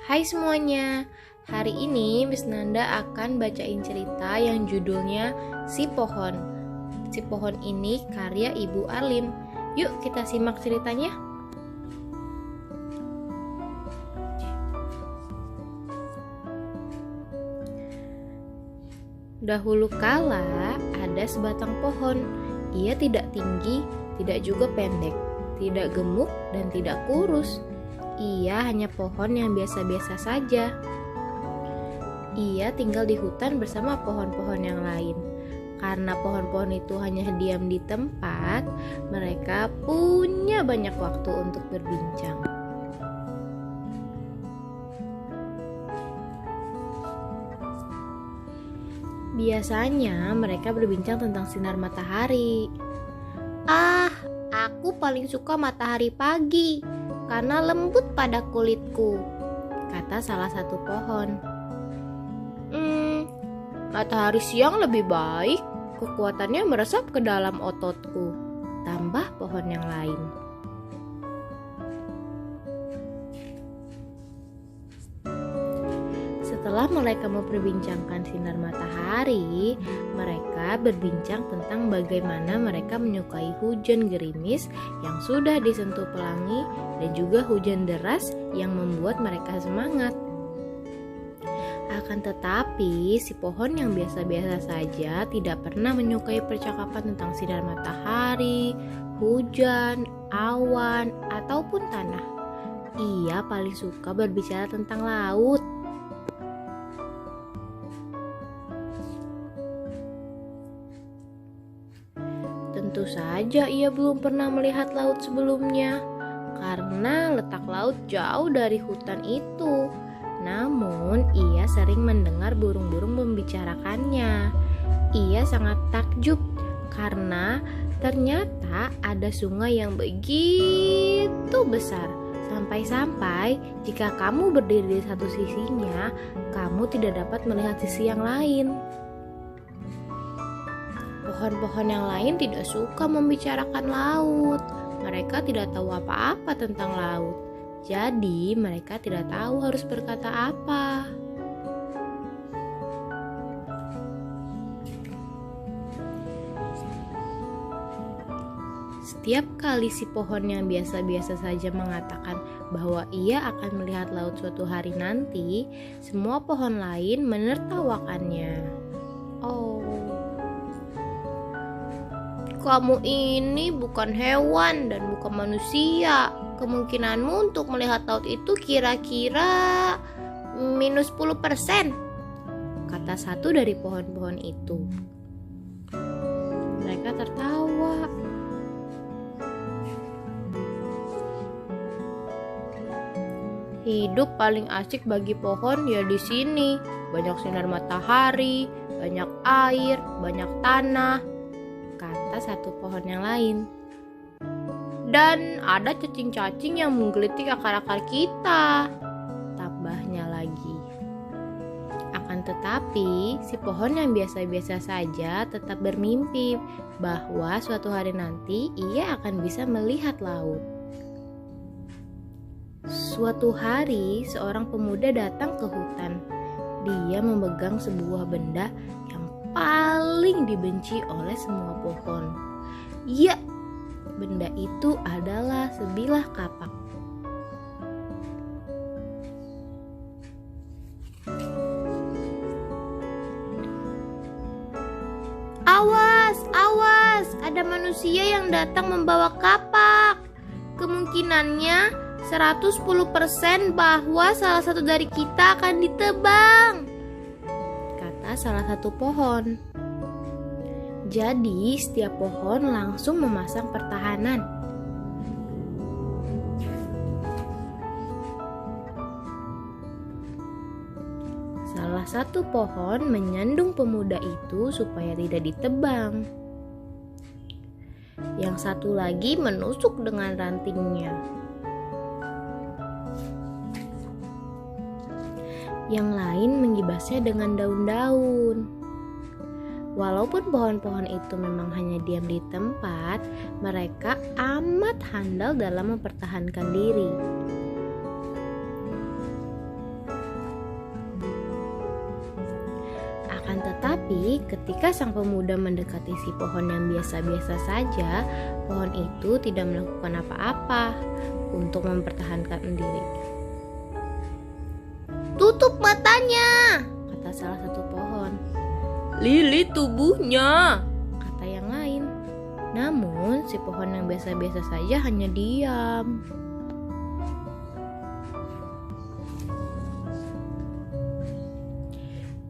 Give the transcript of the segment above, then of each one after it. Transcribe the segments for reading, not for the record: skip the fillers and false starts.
Hai semuanya, hari ini Miss Nanda akan bacain cerita yang judulnya Si Pohon. Si Pohon ini karya Ibu Arlin. Yuk kita simak ceritanya. Dahulu kala ada sebatang pohon. Ia tidak tinggi, tidak juga pendek, tidak gemuk dan tidak kurus. Ia hanya pohon yang biasa-biasa saja. Ia tinggal di hutan bersama pohon-pohon yang lain. Karena pohon-pohon itu hanya diam di tempat, mereka punya banyak waktu untuk berbincang. Biasanya mereka berbincang tentang sinar matahari. Aku paling suka matahari pagi karena lembut pada kulitku, kata salah satu pohon. Matahari siang lebih baik, kekuatannya meresap ke dalam ototku, tambah pohon yang lain. Setelah mereka memperbincangkan sinar matahari, mereka berbincang tentang bagaimana mereka menyukai hujan gerimis yang sudah disentuh pelangi dan juga hujan deras yang membuat mereka semangat. Akan tetapi, si pohon yang biasa-biasa saja tidak pernah menyukai percakapan tentang sinar matahari, hujan, awan, ataupun tanah. Ia paling suka berbicara tentang laut. Tentu saja ia belum pernah melihat laut sebelumnya, karena letak laut jauh dari hutan itu. Namun, ia sering mendengar burung-burung membicarakannya. Ia sangat takjub karena ternyata ada sungai yang begitu besar. Sampai-sampai jika kamu berdiri di satu sisinya, kamu tidak dapat melihat sisi yang lain. Pohon-pohon yang lain tidak suka membicarakan laut. Mereka tidak tahu apa-apa tentang laut. Jadi mereka tidak tahu harus berkata apa. Setiap kali si pohon yang biasa-biasa saja mengatakan bahwa ia akan melihat laut suatu hari nanti, semua pohon lain menertawakannya. Kamu ini bukan hewan dan bukan manusia. Kemungkinanmu untuk melihat laut itu kira-kira -10%, kata satu dari pohon-pohon itu. Mereka tertawa. Hidup paling asik bagi pohon ya di sini. Banyak sinar matahari, banyak air, banyak tanah, kata satu pohon yang lain. Dan ada cacing-cacing yang menggelitik akar-akar kita, tambahnya lagi. Akan tetapi, si pohon yang biasa-biasa saja tetap bermimpi bahwa suatu hari nanti ia akan bisa melihat laut. Suatu hari, seorang pemuda datang ke hutan. Dia memegang sebuah benda yang paling dibenci oleh semua pohon. Ya, benda itu adalah sebilah kapak. Awas, awas, ada manusia yang datang membawa kapak. Kemungkinannya 110% bahwa salah satu dari kita akan ditebang, kata salah satu pohon. Jadi setiap pohon langsung memasang pertahanan. Salah satu pohon menyandung pemuda itu supaya tidak ditebang. Yang satu lagi menusuk dengan rantingnya. Yang lain menggibasnya dengan daun-daun. Walaupun pohon-pohon itu memang hanya diam di tempat, mereka amat handal dalam mempertahankan diri. Tapi ketika sang pemuda mendekati si pohon yang biasa-biasa saja, pohon itu tidak melakukan apa-apa untuk mempertahankan diri. Tutup matanya, kata salah satu pohon. lilit tubuhnya, Kata yang lain. Namun si pohon yang biasa-biasa saja hanya diam.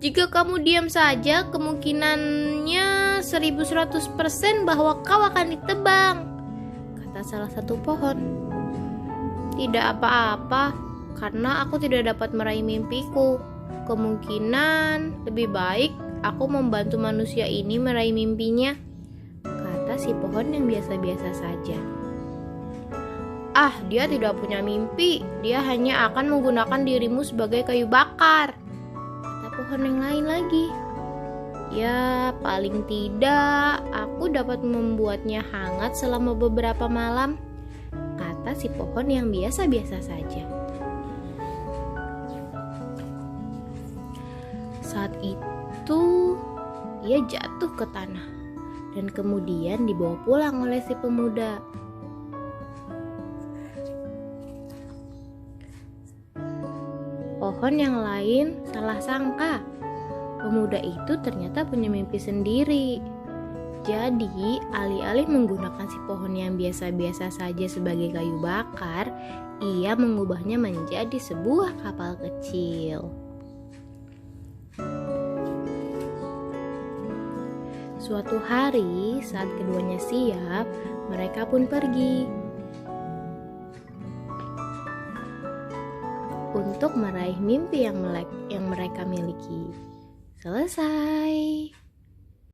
Jika kamu diam saja, kemungkinannya 1100% bahwa kau akan ditebang, Kata salah satu pohon. Tidak apa-apa, karena aku tidak dapat meraih mimpiku. Kemungkinan lebih baik aku membantu manusia ini meraih mimpinya, Kata si pohon yang biasa-biasa saja. Ah, dia tidak punya mimpi. Dia hanya akan menggunakan dirimu sebagai kayu bakar. Kata pohon yang lain lagi. Ya, paling tidak aku dapat membuatnya hangat selama beberapa malam. Kata si pohon yang biasa-biasa saja. Saat itu ia jatuh ke tanah dan kemudian dibawa pulang oleh si pemuda. Pohon yang lain salah sangka. Pemuda itu ternyata punya mimpi sendiri. Jadi, alih-alih menggunakan si pohon yang biasa-biasa saja sebagai kayu bakar, ia mengubahnya menjadi sebuah kapal kecil. Suatu hari, saat keduanya siap, mereka pun pergi untuk meraih mimpi yang mereka miliki. Selesai.